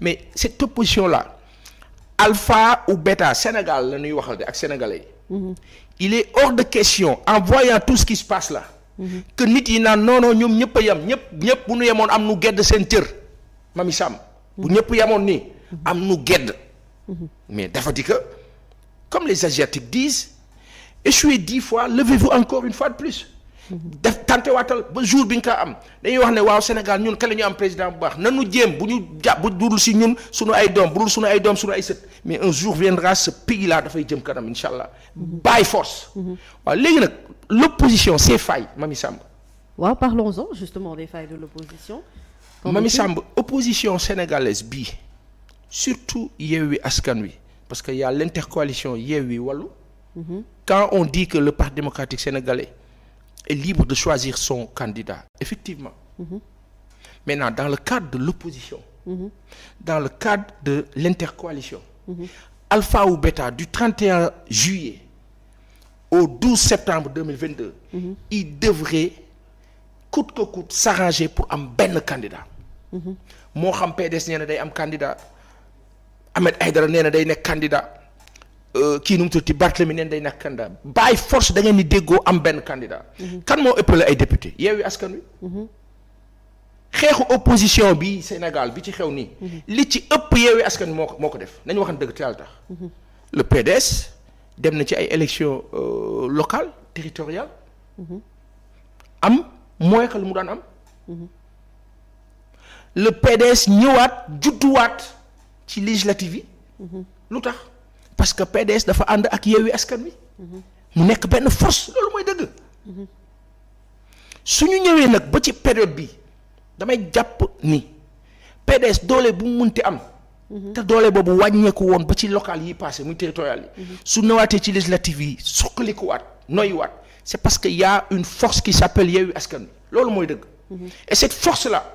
mais cette opposition là alpha ou bêta Sénégal la ñuy waxal de ak sénégalais yi. il est hors de question en voyant tout ce qui se passe là. que nit yi naan non non ñoom ñëpp a yem ñëpp bu nu yemoon am nu gedd seen cër Mamy Samb. bu ñëpp yemoon nii am nu gedd. mais dafa di que comme les asiatiques disent échouez 10 fois levez-vous encore une fois de plus. def tante waatal ba jour bi nga ko am dañuy wax ne waaw Sénégal ñun ka la ñu am président bu baax nanu jéem bu ñu jàpp bu dul si ñun sunu ay doom bu dul sunu ay doom sunu ay sët mais un jour viendra ce pays là dafay jëm kanam incha allah by force. waaw léegi nag l'opposition ses failles Mamy Samb. waaw parlons-en justement des failles de l'opposition. Mamy Samb opposition sénégalaise bii surtout Yewwi Askan Wi parce que y a l'intercoalition Yewwi Wallu. quand on dit que le Parti démocratique sénégalais est libre de choisir son candidat effectivement. Maintenant dans le cadre de l'opposition. dans le cadre de l'intercoalition. alpha ou bêta du 31 juillet au 12 septembre 2022. il devrait coûte que coûte s'arranger pour am benn candidat. moo xam PDS nee na day am candidat Ahmed Aïdara nee na day nekk candidat. kii nu mu tuddati Barthélemy neen day nekk candidat by force da ngeen di déggoo am benn candidat. kan moo ëppale ay député Yewwi Askan Wi. xeexu opposition bi Sénégal bi ci xew nii. li ci ëpp Yewwi Askan Wi moo ko def nañu waxan dëgg te yàlla tax. le PDS dem na ci ay élections locales territoriales. am moins que lu mu daan am. le PDS ñëwaat judduwaat ci législative yi. lu tax. parce que PDS dafa ànd ak Yewwi Askan Wi. mu nekk benn force loolu mooy dëgg. su ñu ñëwee nag ba ci période bi damay jàpp ni PDS doole bu mu munti am. te doole boobu wàññeeku woon ba ci local yi passé muy territorial yi. su ñëwaatee ci législative yi suqalikuwaat noyyiwaat c'est parce que y a une force qui s'appelle Yewwi Askan Wi loolu mooy dëgg. et cette force là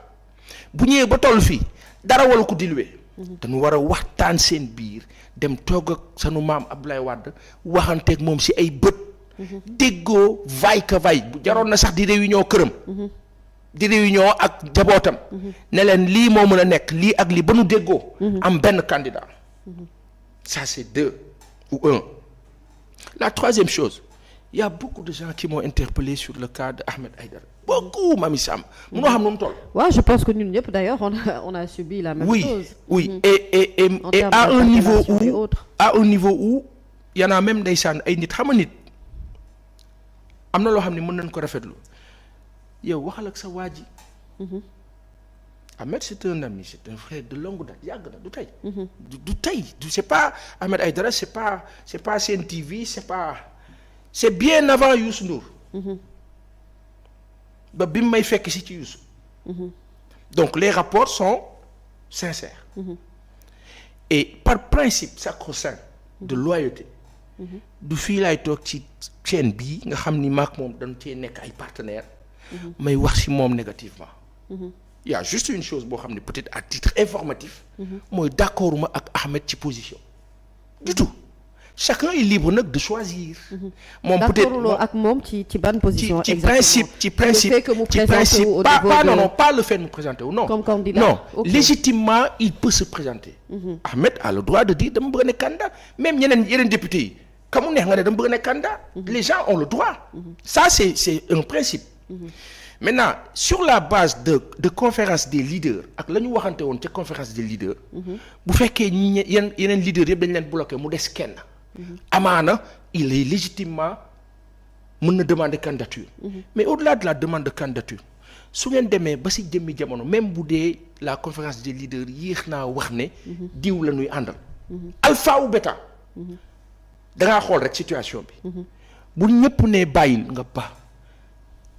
bu ñëwee ba toll fii dara wala ko diluer. dañu war a waxtaan seen biir dem toog ak sanu maam Abdoulaye Wade waxanteeg moom si ay bët. déggoo vaille que vaille bu jaroon na sax di réunion këram. di réunion ak jabootam. ne leen lii moo mën a nekk lii ak lii ba nu déggoo. am benn candidat. ça c'est 2 ou 1. la troisième chose il y a beaucoup de gens qui m'ont interpellé sur le cas de Ahmed Aïdara beaucoup Mamy Samb munoo xam nu mu toll. waaw je pense que ñun ñëpp d'ailleurs on a subi la même chose. oui et à un niveau où y en a même ndeysaan ay nit xam nga nit am na loo xam ne mën nañ ko rafetlu yow waxal ak sa waa ji. Ahmed c'est un ami c'est un frère de longue date yàgg na du tey. du tey c'est pas Ahmed Aïdara c'est pas Sen TV c'est bien avant Youssou Ndour. ba bi mu may fekk si ci Youssou. donc les rapports sont sincères. et par principe sacro-saint de loyauté. du fii laay toog ci chaîne bii nga xam ni maak moom dañ cee nekk ay partenaires. may wax si moom négativement. il y a juste une chose boo xam ne peut-être à titre informatif. mooy d'accord ma ak Ahmed ci position. du tout chacun est libre nag de choisir. moom peut-être ak moom ci ban position. ci principe pas le fait de mu présenter wu non. comme candidat non légitimement il peut se présenter. Ahmed a le droit de dire dama bëgg a nekk candidat même yeneen députés yi ka mu neex nga ne dama bëgg a nekk candidat. les gens ont le droit. ça c'est un principe. maintenant sur la base de conférence des leaders ak la ñu waxante woon ca conférence des leaders. bu fekkee ñi yeneen leaders yëpp dañ leen bloqué mu des kenn. amaana il est légitimement mën na demander candidature. mais au-delà de la demande de candidature su ngeen demee ba si jëmmi jamono même bu dee la conférence des leaders yéex naa wax ne. diw la ñuy àndal. alpha ou bêta. da ngaa xool rek situation bi. bu ñëpp ne bàyyil nga ba.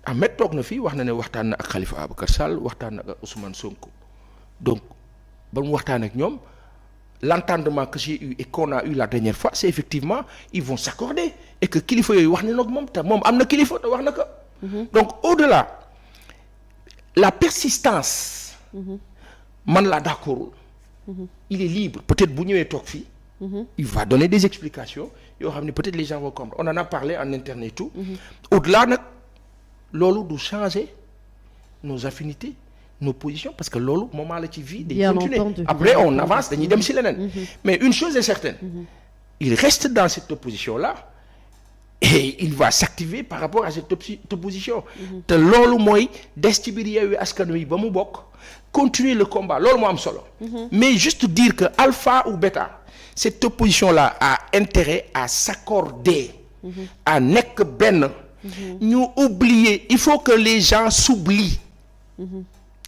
Ahmed toog na fii wax na ne waxtaan na ak Khalifa Ababacar Sall waxtaan na ak Ousmane Sonko donc ba mu waxtaan ak ñoom l'entendement que j'ai eu et qu'on a eu la dernière fois c'est effectivement ils vont s'accorder et que kilifa yooyu wax ne nag moom te moom am na kilifa te wax na ko. donc au-delà la persistance. man laa d'accordul. il est libre peut-être bu ñëwee toog fii. il va donner des explications yoo xam ne peut-être les gens vont comprendre on en a parlé en interne et tout. au-delà nag. loolu du changer nos affinités nos positions parce que loolu moment la ci vie day Bien continuer entendu. après on avance dañuy dem si leneen mais une chose est certaine il reste dans cette opposition là et il va s'activer par rapport à cette opposition te loolu mooy des ci biir Yewwi Askan Wi ba mu bokk continuer le combat loolu moo am solo mais juste dire que alpha ou bêta cette opposition là a intérêt à s'accorder à nekk benn ñu oublier il faut que les gens s'oublient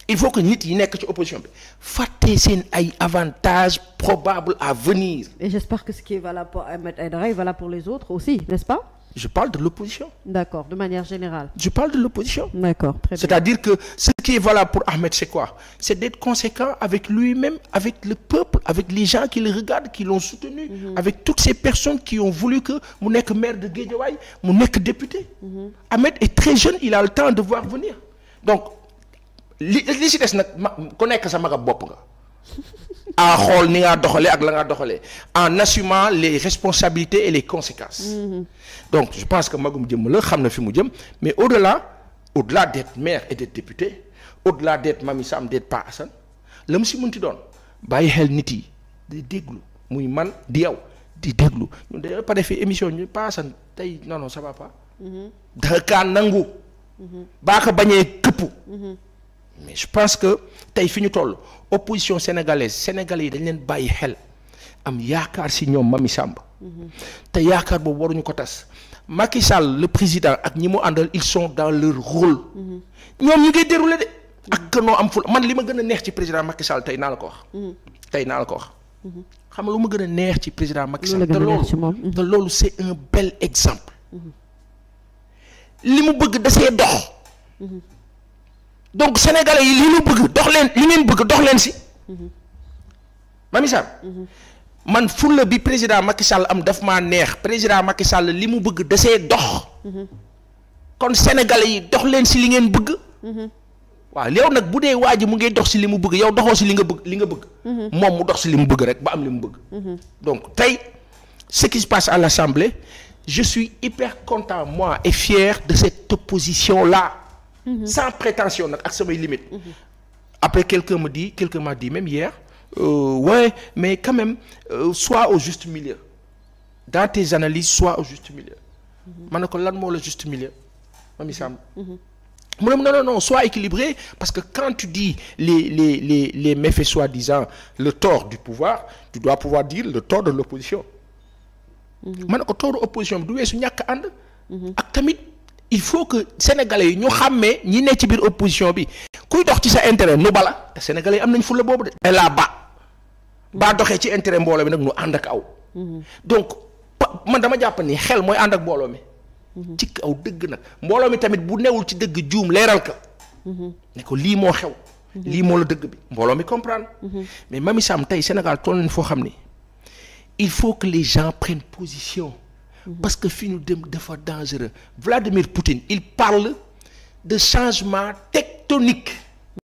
il faut que nit yi nekk ci opposition bi fàtte seen ay avantages probables à venir. Et j'espère que ce qui est valable pour Ahmed Aïdara est valable pour les autres aussi, n'est-ce pas? Je parle de l'opposition. D'accord, de manière générale. Je parle de l'opposition. D'accord, très bien. C'est-à-dire que ce qui est valable pour Ahmed, c'est quoi? C'est d'être conséquent avec lui-même, avec le peuple, avec les gens qui le regardent, qui l'ont soutenu, avec toutes ces personnes qui ont voulu que mu nekk maire de Guédiawaye, mu nekk député. Ahmed est très jeune, il a le temps de voir venir. Donc li si des nag ku nekk sa magab bopp nga à xool ni nga doxalee ak la nga doxalee en assumant les responsabilités et les conséquences donc je pense que magum jëm la xam na fi mu jëm mais au-delà d'être maire et d'être député au-delà d'être Mamy Sam d'être Pa Assane la mu si mënti doon bàyyi xel nit yi di déglu muy man di yow di déglu ñun dañoo pas defee émission ñu Pa Assane tey non ça va pas da kaa nangu baa ko bañee këppu mais je pense que tey fi ñu toll opposition sénégalaise sénégalais yi dañ leen bàyyi xel am yaakaar si ñoom Mamy Samb te yaakaar boobu waruñu ko tas Macky Sall le président ak ñi mu àndal ils sont dans leur rôle ñoom ñu ngi déroulé de ak que noo am ful man li ma gën a neex ci président Macky Sall tey naa la ko wax tey naa la ko wax xam nga lu ma gën a neex ci président Macky Sall te loolu c'est un bel exemple li mu bëgg da see dox donc sénégalais yi li ñu bëgg dox leen li ngeen bëgg dox leen si Mamy Samb man fulla bi président Macky Sall am daf maa neex président Macky Sall li mu bëgg da see dox kon sénégalais yi dox leen si li ngeen bëgg waaw yow nag bu dee waa ji mu ngi dox si li mu bëgg yow doxoo si li nga bëgg moom mu dox si li mu bëgg rek ba am li mu bëgg donc tey ce qui se passe à l'Assemblée je suis hyper content moi et fier de cette opposition là sans prétention nag ak samay limite après quelqu'un m'a dit même hier ouais mais quand même sois au juste milieu dans tes analyses sois au juste milieu ma ne ko lan moo la juste milieu Mamy Samb mu ne non sois équilibré parce que quand tu dis les méfaits soi-disant le tort du pouvoir tu dois pouvoir dire le tort de l'opposition ma ne ko tort de opposition bi du weesu ñàkk ànd ak tamit il faut que sénégalais yi ñu xàmmee ñi ne ci biir opposition bi kuy dox ci sa intérêt nu bala te sénégalais yi am nañ fulla boobu de te laa baa doxee ci intérêt mbooloo mi nag nu ànd ak aw donc man dama jàpp ni xel mooy ànd ak mbooloo mi ci aw dëgg nag mbooloo mi tamit bu newul ci dëgg juum leeral ka ne ko lii moo xew lii moo la dëgg bi mbooloo mi comprendre mais Mamy Samb tey Sénégal toll nañ foo xam ni il faut que les gens prennent position parce que fi ñu dem dafa dangereux Vladimir Poutine il parle de changement tectonique